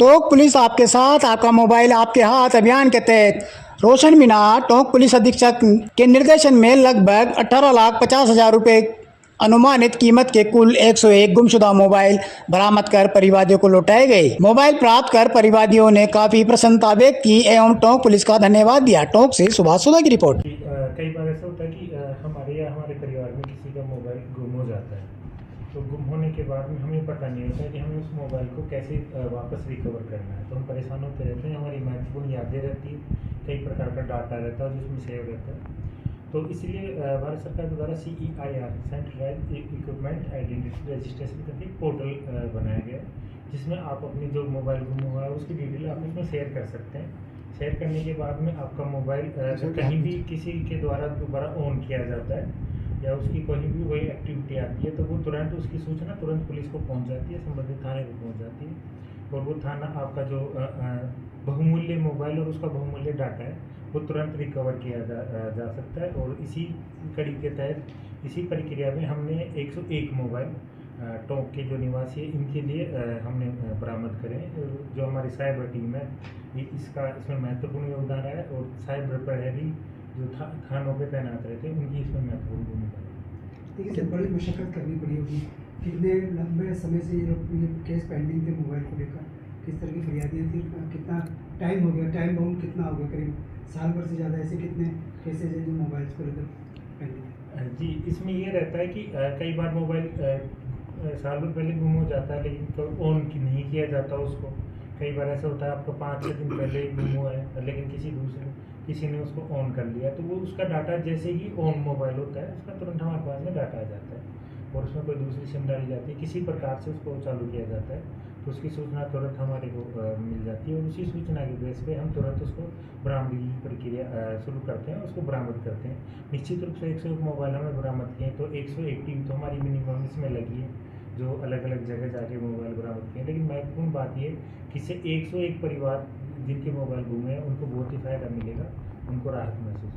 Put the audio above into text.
Tonk police आपके साथ, आपका मोबाइल आपके हाथ अभियान के तहत रोशन मीना टोंक पुलिस अधीक्षक के निर्देशन में लगभग 18,50,000 रुपये अनुमानित कीमत के कुल 101 गुमशुदा मोबाइल बरामद कर परिवादियों को लौटाए गए। मोबाइल प्राप्त कर परिवादियों ने काफी प्रसन्नता व्यक्त की एवं टोंक पुलिस का धन्यवाद दिया। टोंक से सुभाष सोदा की रिपोर्ट। कई बार ऐसा होता है कि हमारे या हमारे परिवार में किसी का मोबाइल गुम हो जाता है, तो गुम होने के बाद में हमें पता नहीं होता है कि हमें उस मोबाइल को कैसे वापस रिकवर करना है। तो हम परेशान होते रहते हैं, हमारी महत्वपूर्ण यादें रहती हैं, कई प्रकार का डाटा रहता है जिसमें सेव रहता है। तो इसलिए भारत सरकार द्वारा CEIR centralised equipment identity registration करके एक पोर्टल बनाया गया है, जिसमें आप अपनी जो मोबाइल गुम हुआ है उसकी डिटेल आप इसमें शेयर कर सकते हैं। शेयर करने के बाद में आपका मोबाइल कहीं भी किसी के द्वारा दोबारा ऑन किया जाता है या उसकी कहीं भी वही एक्टिविटी आती है, तो वो तुरंत उसकी सूचना तुरंत पुलिस को पहुंच जाती है, संबंधित थाने को पहुंच जाती है। और वो थाना आपका जो बहुमूल्य मोबाइल और उसका बहुमूल्य डाटा है वो तुरंत रिकवर किया जा सकता है। और इसी कड़ी के तहत इसी प्रक्रिया में हमने 101 मोबाइल टोंक के जो निवासी है इनके लिए हमने बरामद करे। जो हमारी साइबर टीम है इसमें महत्वपूर्ण योगदान है, और साइबर प्रहरी जो थानों पे तैनात रहते हैं उनकी इसमें महत्वपूर्ण भूमिका है। ठीक है, बड़ी मशक्कत करनी पड़ी होगी। कितने लंबे समय से ये केस पेंडिंग थे मोबाइल को लेकर, किस तरह की फरियादियाँ थी, कितना टाइम हो गया, टाइम बाउंड कितना हो गया, करीब साल भर से ज़्यादा ऐसे कितने केसेज हैं जो मोबाइल्स को लेकर पेंडिंग? जी, इसमें ये रहता है कि कई बार मोबाइल साल भर पहले गुम हो जाता है, लेकिन तो ऑन नहीं किया जाता उसको। कई बार ऐसा होता है आपका 5-6 दिन पहले ही गुम हुआ है, लेकिन किसी ने उसको ऑन कर लिया, तो वो उसका डाटा जैसे ही ऑन मोबाइल होता है उसका तुरंत हमारे पास में डाटा आ जाता है, और उसमें कोई दूसरी सिम डाली जाती है, किसी प्रकार से उसको चालू किया जाता है, तो उसकी सूचना तुरंत हमारे को मिल जाती है। और उसी सूचना के बेस पे हम तुरंत उसको बरामदगी की प्रक्रिया शुरू करते हैं, उसको बरामद करते हैं। निश्चित रूप से 101 मोबाइल हमें बरामद किए, तो 101 टीम तो हमारी मिनिमम इसमें लगी है जो अलग अलग जगह जाके मोबाइल बरामद किए। लेकिन महत्वपूर्ण बात ये कि इससे 101 परिवार जिनके मोबाइल गुम है उनको बहुत ही फ़ायदा मिलेगा, उनको राहत महसूस